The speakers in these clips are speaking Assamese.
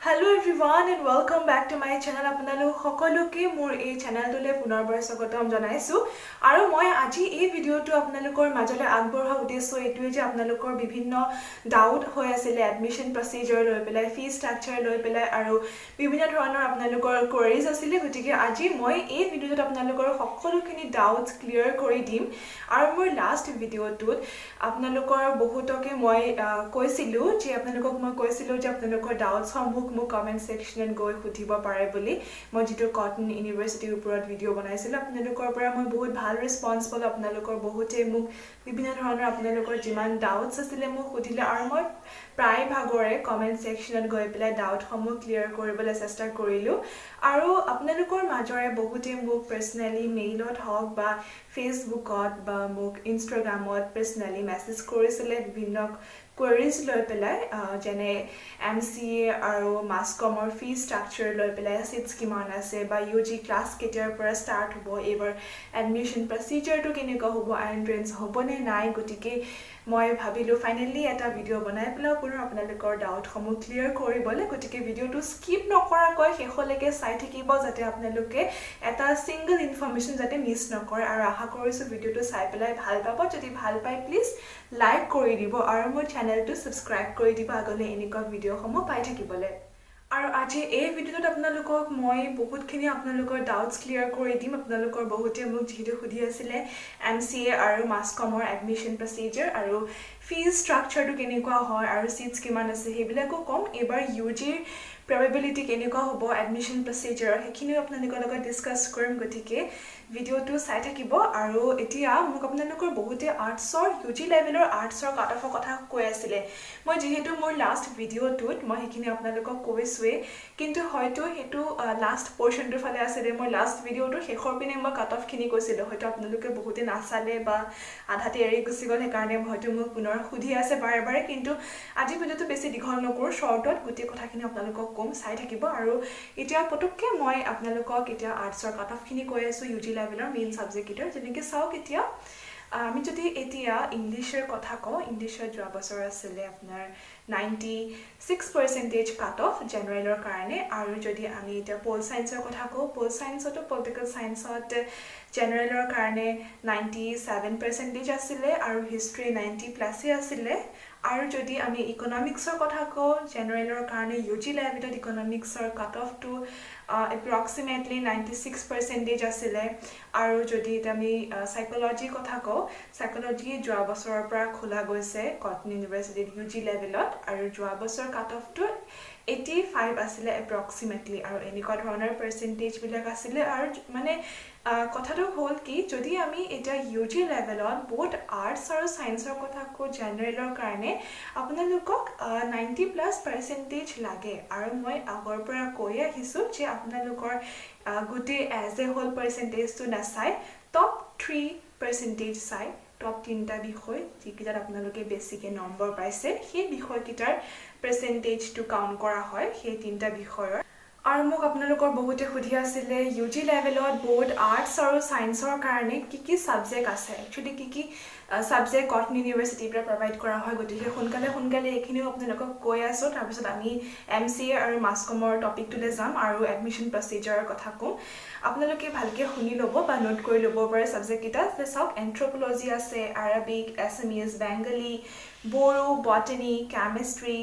Hello everyone and welcome back to my channel. আপোনালোক সকলোকে মোৰ এই চেনেলটোলে পুনৰবাৰ স্বাগতম জনাইছো আৰু মই আজি এই ভিডিওটো আপোনালোকৰ মাজলৈ আগবঢ়োৱা উদ্দেশ্য এইটোৱে যে আপোনালোকৰ বিভিন্ন ডাউট হৈ আছিল এডমিশন প্ৰসিডিউৰ লৈ পেলাই ফি ষ্ট্ৰাকচাৰ লৈ পেলাই আৰু বিভিন্ন ধৰণৰ আপোনালোকৰ কোৱেৰিজ আছিল গতিকে আজি মই এই ভিডিওটোত আপোনালোকৰ সকলোখিনি ডাউটস ক্লিয়াৰ কৰি দিম আৰু মোৰ লাষ্ট ভিডিওটোত আপোনালোকৰ বহুতকে মই কৈছিলো যে আপোনালোকক মই কৈছিলো যে আপোনালোকৰ ডাউটস সমূহ মোক কমেন্ট সেকশনত গৈ খুধিব পাৰে বুলি মই যেটো কটন ইউনিভাৰ্সিটিৰ ওপৰত ভিডিও বনাইছিল আপোনালোকৰ পৰা মই বহুত ভাল ৰেসপন্স পালো আপোনালোকৰ বহুতে মোক বিভিন্ন ধৰণৰ আপোনালোকৰ যিমান ডাউটস আছিল মোক খুধিলে আৰু মই প্ৰায় ভাগৰে কমেন্ট সেকশনত গৈ পেলাই ডাউট সমূহ ক্লিয়াৰ কৰিবলৈ চেষ্টা কৰিলো আৰু আপোনালোকৰ মাজৰে বহুতে মোক পাৰ্সোনালি মেইলত হওক বা ফেসবুকত বা মোক ইনষ্টাগ্ৰামত পাৰ্সোনালি মেছেজ কৰিছিল বিভিন্ন queries লৈ পেলাই যেনে MCA আৰু মাস কমৰ ফি ষ্ট্ৰাকচাৰ লৈ পেলাই সিটস কিমান আছে বা UG ক্লাছ কেতিয়াৰ পৰা ষ্টাৰ্ট হ'ব এবাৰ এডমিশন প্ৰসিডিউৰটো কেনেকুৱা হ'ব এন্ট্ৰেন্স হ'বনে নাই গতিকে মই ভাবিলো ফাইনালি এটা ভিডিও বনাই পেলাই পুনৰ আপোনালোকৰ ডাউট সমূহ ক্লিয়াৰ কৰিবলে গতিকে ভিডিওটো স্কিপ নকৰাকৈ শেষলৈকে চাই থাকিব যাতে আপোনালোকে এটা সিঙ্গল ইনফৰমেশন যাতে মিছ নকৰে আৰু আশা কৰিছো ভিডিওটো চাই পেলাই ভাল পাব যদি ভাল পাই প্লিজ লাইক কৰি দিব আৰু মোৰ চেনেলটো সাবস্ক্ৰাইব কৰি দিব আগলৈ এনেকুৱা ভিডিও সমূহ পাই থাকিবলৈ আৰু আজি এই ভিডিওত আপোনালোকক মই বহুতখিনি আপোনালোকৰ ডাউটস ক্লিয়াৰ কৰি দিম আপোনালোকৰ বহুতে মোক যেহেতু খুধি আছিল MCA আৰু মাস কমৰ এডমিশন প্ৰসিডিউৰ আৰু ফি ষ্ট্ৰাকচাৰটো কেনেকুৱা হয় আৰু সিটস কিমান আছে হেবিলাকো কম এবাৰ UG probability কেনেকুৱা হ'ব এডমিশন প্ৰসিডিউৰ হেখিনি আপোনালোকৰ লগত ডিসকাস কৰিম গতিকে ভিডিওটো চাই থাকিব আৰু এতিয়া মোক আপোনালোকৰ বহুতে আৰ্টছৰ UG লেভেলৰ আৰ্টছৰ কাট অফৰ কথা কৈ আছিল মই যেহেতু মোৰ লাষ্ট ভিডিওটোত মই হেখিনি আপোনালোকক কৈছোৱে কিন্তু হয়তো হেতু লাষ্ট পৰ্শনটোৰ ফালে আছিল মই লাষ্ট ভিডিওটো শেষৰ পিনে মই কাট অফ খিনি কৈছিল হয়তো আপোনালোকে বহুতে নাচালে বা আধাতে এৰি গুচি গ'ল হেকাৰণে হয়তো মোক পুনৰ খুধি আছে বাৰে বাৰে কিন্তু আজি ভিডিওটো বেছি দীঘল নকৰো শৰ্টত গোটেই কথাখিনি আপোনালোকক কম চাই থাকিব আৰু এতিয়া পটককে মই আপোনালোকক এতিয়া আৰ্টছৰ কাট অফ খিনি কৈ আছো UG লেভেলৰ মেইন সাবজেক্ট কিটাৰ যেনেকৈ চাওক এতিয়া আমি যদি এতিয়া ইংলিশৰ কথা কওঁ ইংলিশৰ যোৱা বছৰ আছিল আপোনাৰ 96% কাট অফ জেনাৰেলৰ কাৰণে আৰু যদি আমি এতিয়া পল সায়েন্সৰ কথা কওঁ পল সায়েন্সটো পলিটিক্যাল সায়েন্সত জেনাৰেলৰ কাৰণে 97% আছিল আৰু হিষ্ট্ৰী 90 প্লাস আছিল আৰু যদি আমি ইকোনমিক্সৰ কথা কওঁ জেনাৰেলৰ কাৰণে UG লেভেলত ইকোনমিক্সৰ কাট অফটো approximately 96% আছিল আৰু যদি আমি সাইকোলজি কথা কওঁ সাইকোলজি যোৱা বছৰৰ পৰা খোলা গৈছে কটন ইউনিভাৰ্সিটিত UG লেভেলত আৰু যোৱা বছৰ কাট অফটো 85 আছিল approximately আৰু এনেকুৱা ধৰণৰ পাৰ্সেন্টেজ বিলাক আছিল আৰু মানে কথাটো হ'ল কি যদি আমি এটা UG লেভেলত বহুত আৰ্টছ আৰু সায়েন্সৰ কথা কওঁ জেনাৰেলৰ কাৰণে আপোনালোকক 90+ লাগে আৰু মই আগৰ পৰা কৈ আহিছো যে আপোনালোকৰ গুটি এজ এ হোল পাৰ্সেন্টেজটো নাচাই টপ 3% চাই টপ 3টা বিষয় যিকিটাত আপোনালোকে বেছিকে নম্বৰ পাইছে সেই বিষয়কিটাৰ পাৰ্সেন্টেজটো কাউন্ট কৰা হয় সেই 3টা বিষয়ৰ আৰু মোক আপোনালোকৰ বহুতে খুধি আছিল UG লেভেলত বহুত আৰ্টছ আৰু সায়েন্সৰ কাৰণে কি সাবজেক্ট আছে একচুয়ালি কি সাবজেক্ট কটন ইউনিভাৰ্সিটিৰ পৰা প্ৰভাইড কৰা হয় গতিকে সোনকালে এইখিনিও আপোনালোকক কৈ আছো তাৰ পিছত আমি MCA আৰু মাস কমৰ টপিকটোলে যাম আৰু এডমিশন প্ৰসিডিউৰৰ কথা কম আপোনালোকে ভালকে শুনি ল'ব বা নোট কৰি ল'ব পাৰে সাবজেক্ট কিটা চাওক এন্থ্ৰোপলজি আছে আৰবিক এছএমএছ Bengali Bodo botany chemistry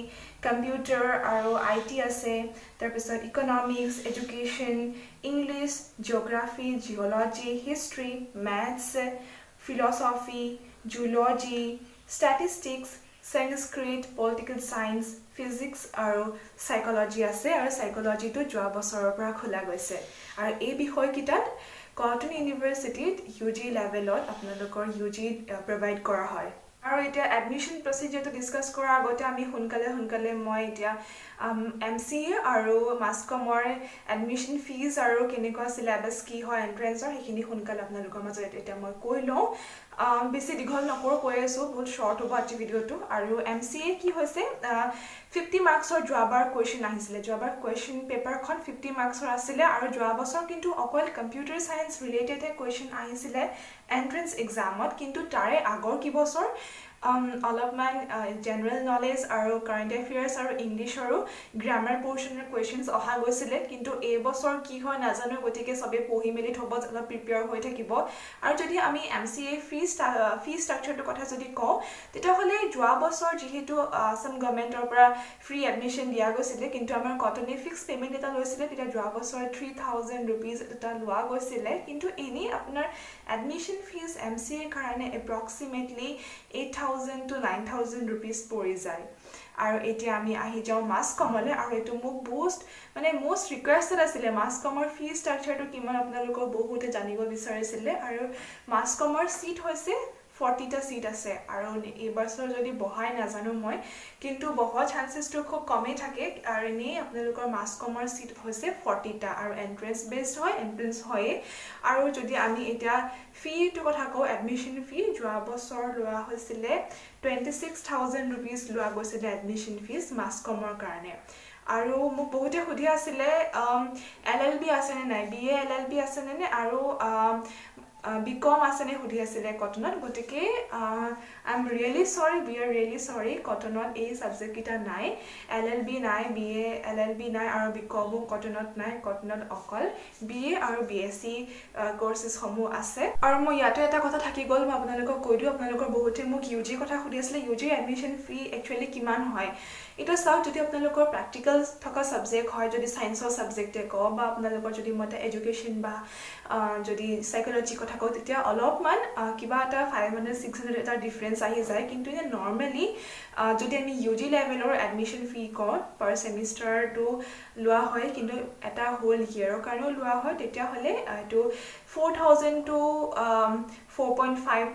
computer আৰু IT আছে তাৰ পিছত economics education English geography geology history maths philosophy zoology statistics sanskrit political science physics আৰু psychology আছে আৰু psychology টো যোৱা বছৰৰ পৰা খোলা গৈছে আৰু এই বিষয়কিটাত কটন ইউনিভাৰ্সিটিত UG লেভেলত আপোনালোকৰ UG প্ৰভাইড কৰা হয় আৰু এতিয়া এডমিশন প্ৰসিডিউৰটো ডিসকাস কৰাৰ আগতে আমি সোনকালে মই এতিয়া MCA আৰু মাস কমৰ এডমিশন ফিজ আৰু কেনেকুৱা সিলেবাস কি হয় এন্ট্ৰেন্সৰ হেখিনি সোনকালে আপোনালোকৰ মাজত এতিয়া মই কৈ লওঁ বেছি দীঘল নকৰো কৈ আছো বহুত শৰ্ট হ'ব আজি ভিডিওটো আৰু MCA কি হৈছে 50 মাৰ্কছৰ যোৱাবাৰ কোৱেশ্চন আহিছিল যোৱাবাৰ কোৱেশ্চন পেপাৰখন 50 মাৰ্কছৰ আছিল আৰু যোৱা বছৰ কিন্তু অকল কম্পিউটাৰ সায়েন্স ৰিলেটেড কোৱেশ্চন আহিছিল এন্ট্ৰেন্স এক্সামত কিন্তু তাৰে আগৰ কি বছৰ অলপমান জেনেৰেল নলেজ আৰু কাৰেণ্ট এফেয়াৰ্ছ আৰু ইংলিছ আৰু গ্ৰামাৰ পৰ্চনৰ কুৱেশ্যনছ অহা গৈছিলে কিন্তু এই বছৰ কি হয় নাজানো গতিকে সবে পঢ়ি মেলি থব অলপ প্ৰিপেয়াৰ হৈ থাকিব আৰু যদি আমি MCA ফি ষ্ট্ৰাকচাৰটোৰ কথা যদি কওঁ তেতিয়াহ'লে যোৱা বছৰ যিহেতু আসাম গভৰ্ণমেণ্টৰ পৰা ফ্ৰী এডমিশ্যন দিয়া গৈছিলে কিন্তু আমাৰ কটনে ফিক্স পে'মেণ্ট এটা লৈছিলে তেতিয়া যোৱা বছৰ 3,000 rupees এটা লোৱা গৈছিলে কিন্তু এনেই আপোনাৰ এডমিশ্যন ফিজ MCA কাৰণে এপ্ৰক্সিমেটলি 8,000 to 9,000 rupees পৰি যায় আৰু এতিয়া আমি আহি যাওঁ মাছ কমলে আৰু এইটো মোক most ৰিকুৱেষ্টেড আছিলে মাছ কমৰ ফি ষ্ট্ৰাকচাৰটো কিমান আপোনালোকৰ বহুতে জানিব বিচাৰিছিলে আৰু মাছ কমৰ সিট হৈছে 40টা সিট আছে আৰু এই বছৰ যদি বহাই নাজানো মই কিন্তু বহা চান্সেছটো খুব কমেই থাকে আৰু এনেই আপোনালোকৰ মাছ কমৰ সিট হৈছে 40টা আৰু এন্ট্ৰেন্স বেছড হয় এন্ট্ৰেন্স হয় আৰু যদি আমি এতিয়া ফিটো কথা কওঁ এডমিশ্যন ফি যোৱা বছৰ লোৱা হৈছিলে 26,000 rupees লোৱা গৈছিলে এডমিশ্যন ফিজ মাছ কমৰ কাৰণে আৰু মোক বহুতে সুধি আছিলে LLB আছে নে নাই BA LLB আছে নে আৰু BCom আছে নে সুধি আছিলে কটনত গতিকে I'm really sorry we are really sorry কটনত এই সাবজেক্ট কিটা নাই LLB নাই BA LLB নাই আৰু BCom কটনত নাই কটনত অকল BA আৰু BSc কোৰ্সেছ সমূহ আছে আৰু মই ইয়াতে এটা কথা থাকি গ'ল মই আপোনালোকক কৈ দিও আপোনালোকৰ বহুতে মোক UG কথা সুধি আছিলে UG এডমিশ্যন ফি একচুয়ালি কিমান হয় এটা চাওক যদি আপোনালোকৰ প্ৰ্যাকটিক্যাল থকা সাবজেক্ট হয় যদি সায়েন্সৰ সাবজেক্টে কও বা আপোনালোকৰ যদি মতে এডুকেশ্যন বা যদি সাইকোলজি কথা কও তেতিয়া অলপমান কিবা এটা 500 600 এটা ডিফাৰেন্স আহি যায় কিন্তু এনে নৰমালি যদি আমি UG লেভেলৰ এডমিশ্যন ফি কও পাৰ সেমিষ্টাৰটো লোৱা হয় কিন্তু এটা হোল ইয়াৰৰ কাৰণে লোৱা হয় তেতিয়া হলে এটো 4,000 to 4.5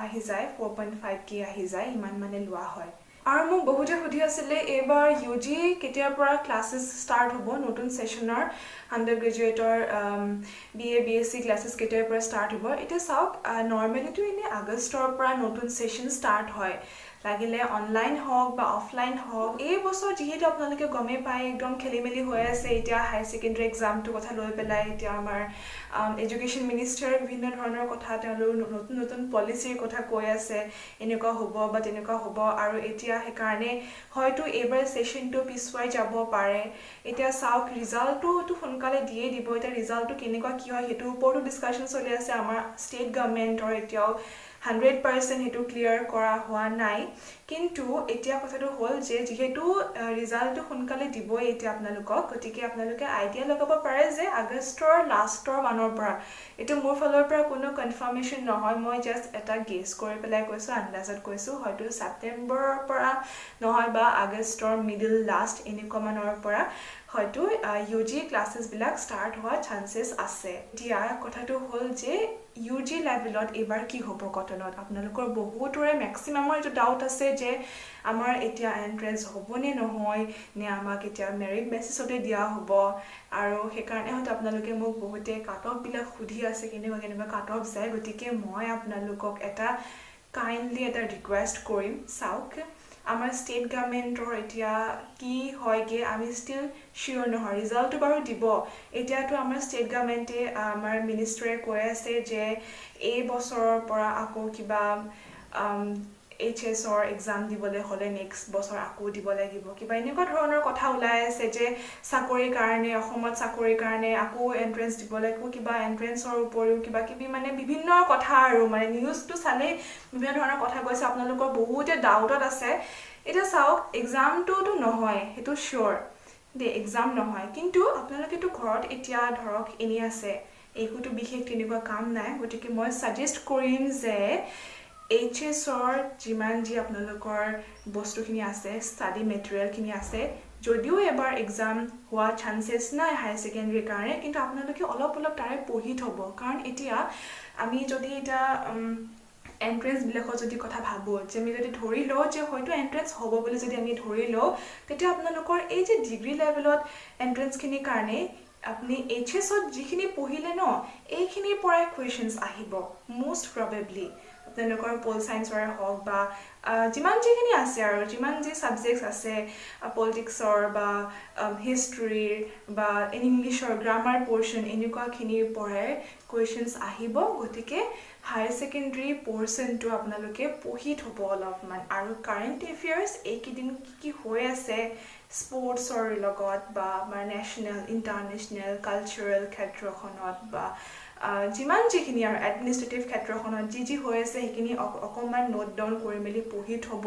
আহি যায় 4.5 কি আহি যায় ইমান মানে লোৱা হয় আৰু মোক বহুতে সুধি আছিলে এবাৰ UG কেতিয়াৰ পৰা ক্লাसेছ ষ্টাৰ্ট হ'ব নতুন সেশনৰ আন্ডাৰ গ্ৰেজুৱেটৰ BA BSc ক্লাसेছ কেতিয়াৰ পৰা ষ্টাৰ্ট হ'ব এটা চাওক নৰমালি তো এনে আগষ্টৰ পৰা নতুন সেশন ষ্টাৰ্ট হয় লাগিলে অনলাইন হওক বা অফলাইন হওক এই বছৰ যেহেতু আপোনালোকে গমে পাই একদম খেলিমেলি হৈ আছে এতিয়া হাই সেকেন্ডাৰী এক্সামটো কথা লৈ পেলাই এতিয়া আমাৰ এডুকেশ্যন মিনিষ্টাৰ বিভিন্ন ধৰণৰ কথা তেওঁলোক নতুন নতুন পলিচিৰ কথা কৈ আছে এনেকুৱা হ'ব বা তেনেকুৱা হ'ব আৰু এতিয়া হেকাৰণে হয়তো এবাৰ সেশনটো পিছুৱাই যাব পাৰে এতিয়া চাওক ৰিজাল্টটো সোনকালে দিয়ে দিব এতিয়া ৰিজাল্টটো কেনেকুৱা কি হয় হেতু ওপৰতো ডিসকাশন চলি আছে আমাৰ ষ্টেট গভৰ্ণমেণ্টৰ এতিয়াও 100% হেতু ক্লিয়াৰ কৰা হোৱা নাই কিন্তু এতিয়া কথাটো হল যে যেহেতু ৰিজাল্টটো সোনকালে দিবই এতিয়া আপোনালোকক গতিকে আপোনালোকে আইডিয়া লগাব পাৰে যে আগষ্টৰ লাষ্টৰ মানৰ পৰা এটো মোৰ ফালৰ পৰা কোনো কনফাৰ্মেশন নহয় মই জাস্ট এটা গেছ কৰি পেলাই কৈছো আন্দাজত কৈছো হয়তো সেপ্টেম্বৰৰ পৰা নহয় বা আগষ্টৰ মিডল লাষ্ট এনেকুৱা মানৰ পৰা হয়তো UG ক্লাसेছ বিলাক ষ্টাৰ্ট হোৱা চান্সেছ আছে দিয়া কথাটো হল যে UG লেভেলত এবাৰ কি হ'ব কটনত আপোনালোকৰ বহুতৰে ম্যাক্সিমামৰ এটা ডাউট আছে যে আমাৰ এতিয়া এন্ট্ৰেন্স হ'বনে নহয় নে আমাক এতিয়া মেৰিট বেসিছতে দিয়া হ'ব আৰু হেকাৰণে হয়তো আপোনালোকে মোক বহুতে কাট অফ বিলাক সুধি আছে কেনেকুৱা কাট অফ যায় গতিকে মই আপোনালোকক এটা কাইন্ডলি এটা ৰিকুৱেষ্ট কৰিম চাওক আমাৰ ষ্টেট গভৰ্ণমেণ্টৰ এতিয়া কি হয়গে আমি ষ্টিল শিওৰ নহয় ৰিজাল্টটো বাৰু দিব এতিয়াতো আমাৰ ষ্টেট গভৰ্ণমেণ্টে আমাৰ মিনিষ্টাৰে কৈ আছে যে এই বছৰৰ পৰা আকৌ কিবা HSৰ এক্সাম দিবলৈ হলে নেক্সট বছৰ আকৌ দিব লাগিব কিবা এনেকুৱা ধৰণৰ কথা ওলাই আছে যে চাকৰিৰ কাৰণে অসমত চাকৰিৰ কাৰণে আকৌ এন্ট্ৰেন্স দিব লাগিব কিবা এন্ট্ৰেন্সৰ উপৰিও কিবা কিবি মানে বিভিন্ন কথা আৰু মানে নিউজটো চালে বিভিন্ন ধৰণৰ কথা কৈছে আপোনালোকৰ বহুতে ডাউটত আছে এটা চাওক এক্সামটোতো নহয় হেতু শিওৰ দে এক্সাম নহয় কিন্তু আপোনালোকেতো ঘৰত এতিয়া ধৰক এনি আছে একোটো বিশেষ তেনেকুৱা কাম নাই গতিকে মই সাজেষ্ট কৰিম যে HSৰ যিমান যি আপোনালোকৰ বস্তুখিনি আছে ষ্টাডি মেটেৰিয়েলখিনি আছে যদিও এবাৰ এক্সাম হোৱা চান্সেছ নাই হাই সেকেন্ডাৰী কাৰণে কিন্তু আপোনালোকে অলপ তাৰে পঢ়ি থব কাৰণ এতিয়া আমি যদি এটা এন্ট্ৰেন্স বিলাকৰ যদি কথা ভাবো যে আমি যদি ধৰি লও যে হয়তো এন্ট্ৰেন্স হ'ব বুলি যদি আমি ধৰি লও তেতিয়া আপোনালোকৰ এই যে ডিগ্ৰী লেভেলত এন্ট্ৰেন্সখিনি কাৰণে আপনি HSত যিখিনি পঢ়িলে ন এইখিনিৰ পৰাই কোৱেশ্চনছ আহিব মোষ্ট প্ৰবেবলি আপোনালোকৰ পল সায়েন্সৰ হওক বা যিমান যিখিনি আছে আৰু যিমান যি সাবজেক্টস আছে পলিটিক্সৰ বা হিষ্ট্ৰীৰ বা ইংলিছৰ গ্ৰামাৰ পৰ্চন এনেকুৱাখিনি পঢ়াই কুৱেশ্যনছ আহিব গতিকে হায়াৰ ছেকেণ্ডাৰী পৰ্চনটো আপোনালোকে পঢ়ি থ'ব অলপমান আৰু কাৰেণ্ট এফেয়াৰ্ছ এইকেইদিন কি হৈ আছে স্পৰ্টছৰ লগত বা আমাৰ নেশ্যনেল ইণ্টাৰনেশ্যনেল কালচাৰেল ক্ষেত্ৰখনত বা যিমান যিখিনি আৰু এডমিনিষ্ট্ৰেটিভ ক্ষেত্ৰখনত যি হৈ আছে সেইখিনি অকণমান নোট ডাউন কৰি মেলি পঢ়ি থ'ব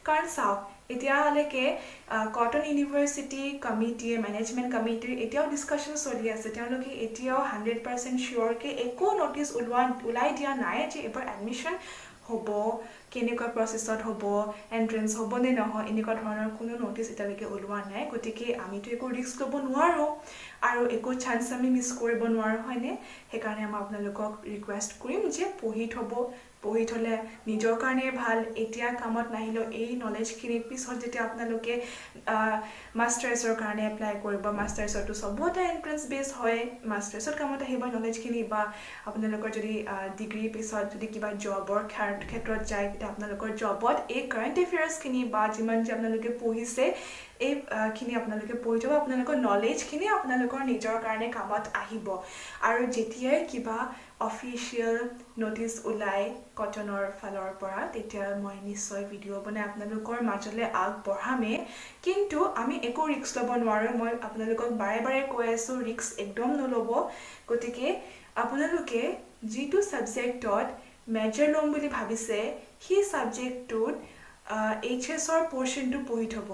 কাৰণ চাওক এতিয়ালৈকে কটন ইউনিভাৰ্চিটি কমিটিয়ে মেনেজমেণ্ট কমিটিৰ এতিয়াও ডিছকাশ্যন চলি আছে তেওঁলোকে এতিয়াও 100% চিয়'ৰকৈ একো ন'টিচ ওলাই দিয়া নাই যে এইবাৰ এডমিশ্যন হ'ব কেনেকুৱা প্ৰচেছত হ'ব এণ্ট্ৰেঞ্চ হ'ব নে নহয় এনেকুৱা ধৰণৰ কোনো ন'টিচ এতিয়ালৈকে ওলোৱা নাই গতিকে আমিতো একো ৰিস্ক ল'ব নোৱাৰোঁ আৰু একো চান্স আমি মিছ কৰিব নোৱাৰোঁ হয়নে সেইকাৰণে মই আপোনালোকক ৰিকুৱেষ্ট কৰিম যে পঢ়ি থ'লে নিজৰ কাৰণে ভাল এতিয়া কামত নাহিলেও এই নলেজখিনি পিছত যেতিয়া আপোনালোকে মাষ্টাৰ্ছৰ কাৰণে এপ্লাই কৰিব মাষ্টাৰ্ছতো চবতে এণ্ট্ৰেঞ্চ বেছ হয় মাষ্টাৰ্ছত কামত আহিব নলেজখিনি বা আপোনালোকৰ যদি ডিগ্ৰী পিছত যদি কিবা জবৰ ক্ষেত্ৰত যায় তেতিয়া আপোনালোকৰ জবত এই কাৰেণ্ট এফেয়াৰ্ছখিনি বা যিমান যে আপোনালোকে পঢ়িছে এইখিনি আপোনালোকে পঢ়ি থ'ব আপোনালোকৰ নলেজখিনি আপোনালোকৰ নিজৰ কাৰণে কামত আহিব আৰু যেতিয়াই কিবা অফিচিয়েল ন'টিচ ওলাই কটনৰ ফালৰ পৰা তেতিয়া মই নিশ্চয় ভিডিঅ' বনাই আপোনালোকৰ মাজলৈ আগবঢ়ামেই কিন্তু আমি একো ৰিস্ক ল'ব নোৱাৰোঁ মই আপোনালোকক বাৰে বাৰে কৈ আছোঁ ৰিস্ক একদম নল'ব গতিকে আপোনালোকে যিটো ছাবজেক্টত মেজৰ ল'ম বুলি ভাবিছে সেই ছাবজেক্টটোত HSৰ পৰ্চনটো পঢ়ি থ'ব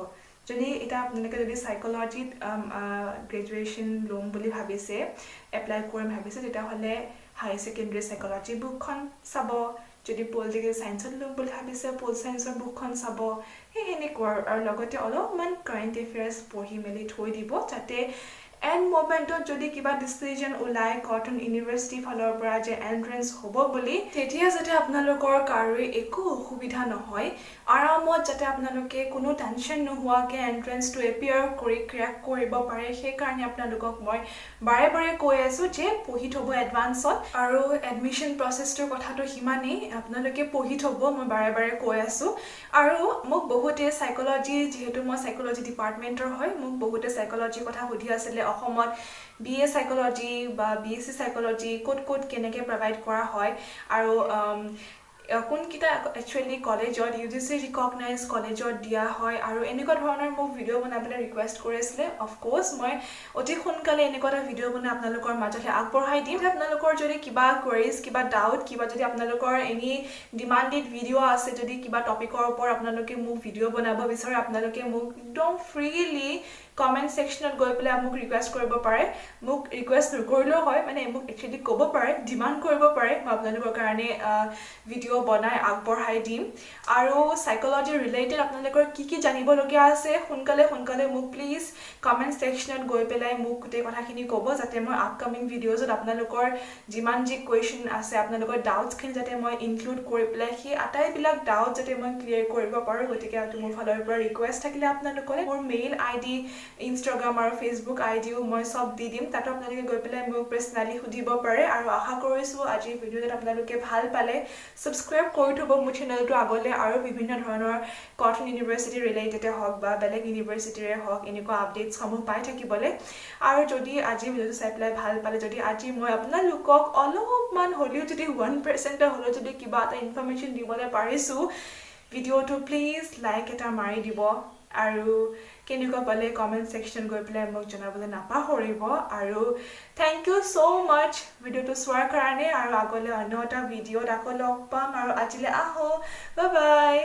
যদি এতিয়া আপোনালোকে যদি সাইকোলজিত গ্ৰেজুৱেশ্যন ল'ম বুলি ভাবিছে এপ্লাই কৰিম ভাবিছে তেতিয়াহ'লে হায়াৰ ছেকেণ্ডাৰী সাইকোলজি বুকখন চাব যদি পলিটিকেল সায়েন্সত ল'ম বুলি ভাবিছে পল সায়েন্সৰ বুকখন চাব সেই এনেকুৱা আৰু লগতে অলপমান কাৰেণ্ট এফেয়াৰ্ছ পঢ়ি মেলি থৈ দিব যাতে এণ্ড মোমেণ্টত যদি কিবা ডিচিজন ওলাই কটন ইউনিভাৰ্চিটি ফালৰ পৰা যে এণ্ট্ৰেঞ্চ হ'ব বুলি তেতিয়া যাতে আপোনালোকৰ কাৰোৰে একো অসুবিধা নহয় আৰামত যাতে আপোনালোকে কোনো টেনশ্যন নোহোৱাকৈ এণ্ট্ৰেঞ্চটো এপিয়াৰ কৰি ক্ৰেক কৰিব পাৰে সেইকাৰণে আপোনালোকক মই বাৰে বাৰে কৈ আছোঁ যে পঢ়ি থ'ব এডভান্সত আৰু এডমিশ্যন প্ৰচেছটোৰ কথাটো সিমানেই আপোনালোকে পঢ়ি থ'ব মই বাৰে বাৰে কৈ আছোঁ আৰু মোক বহুতে সাইকোলজি যিহেতু মই সাইকোলজি ডিপাৰ্টমেণ্টৰ হয় মোক বহুতে সাইকোলজিৰ কথা সুধি আছিলে অসমত BA সাইকোলজি বা BSc সাইকোলজি ক'ত কেনেকৈ প্ৰভাইড কৰা হয় আৰু কোনকেইটা একচুৱেলি কলেজত UGC ৰিকগনাইজ কলেজত দিয়া হয় আৰু এনেকুৱা ধৰণৰ মোক ভিডিঅ' বনাবলৈ ৰিকুৱেষ্ট কৰিছিলে অফক'ৰ্ছ মই অতি সোনকালে এনেকুৱা এটা ভিডিঅ' বনাই আপোনালোকৰ মাজলৈ আগবঢ়াই দিম আপোনালোকৰ যদি কিবা কুৱেৰিজ কিবা ডাউট কিবা যদি আপোনালোকৰ এনি ডিমাণ্ডেড ভিডিঅ' আছে যদি কিবা টপিকৰ ওপৰত আপোনালোকে মোক ভিডিঅ' বনাব বিচাৰে আপোনালোকে মোক একদম ফ্ৰীলি কমেণ্ট ছেকশ্যনত গৈ পেলাই মোক ৰিকুৱেষ্ট কৰিব পাৰে মোক ৰিকুৱেষ্ট নকৰিলেও হয় মানে মোক একচুৱেলি ক'ব পাৰে ডিমাণ্ড কৰিব পাৰে মই আপোনালোকৰ কাৰণে ভিডিঅ' বনাই আগবঢ়াই দিম আৰু সাইকোলজি ৰিলেটেড আপোনালোকৰ কি জানিবলগীয়া আছে সোনকালে মোক প্লিজ কমেণ্ট ছেকশ্যনত গৈ পেলাই মোক গোটেই কথাখিনি ক'ব যাতে মই আপকামিং ভিডিঅ'জত আপোনালোকৰ যিমান যি কুৱেশ্যন আছে আপোনালোকৰ ডাউটছখিনি যাতে মই ইনক্লুড কৰি পেলাই সেই আটাইবিলাক ডাউট যাতে মই ক্লিয়াৰ কৰিব পাৰোঁ গতিকে মোৰ ফালৰ পৰা ৰিকুৱেষ্ট থাকিলে আপোনালোকে মোৰ মেইল ID ইনষ্টাগ্ৰাম আৰু ফেচবুক আইডিও মই সব দি দিম তাতো আপোনালোকে গৈ পেলাই মোক পাৰ্চনেলি সুধিব পাৰে আৰু আশা কৰিছোঁ আজিৰ ভিডিঅ'টোত আপোনালোকে ভাল পালে সাবস্ক্ৰাইব কৰি থ'ব মোৰ চেনেলটো আগলৈ আৰু বিভিন্ন ধৰণৰ কটন ইউনিভাৰ্চিটি ৰিলেটেডে হওক বা বেলেগ ইউনিভাৰ্চিটিৰে হওক এনেকুৱা আপডেটছসমূহ পাই থাকিবলৈ আৰু যদি আজি ভিডিঅ'টো চাই পেলাই ভাল পালে যদি আজি মই আপোনালোকক অলপমান হ'লেও যদি 1% হ'লেও যদি কিবা এটা ইনফৰমেশ্যন দিবলৈ পাৰিছোঁ ভিডিঅ'টো প্লিজ লাইক এটা মাৰি দিব আৰু কেনেকুৱা পালে কমেণ্ট ছেকশ্যন গৈ পেলাই মোক জনাবলৈ নাপাহৰিব আৰু থেংক ইউ ছ' মাছ ভিডিঅ'টো চোৱাৰ কাৰণে আৰু আগলৈ অন্য এটা ভিডিঅ'ত আকৌ লগ পাম আৰু আজিলৈ আহোঁ বাই বাই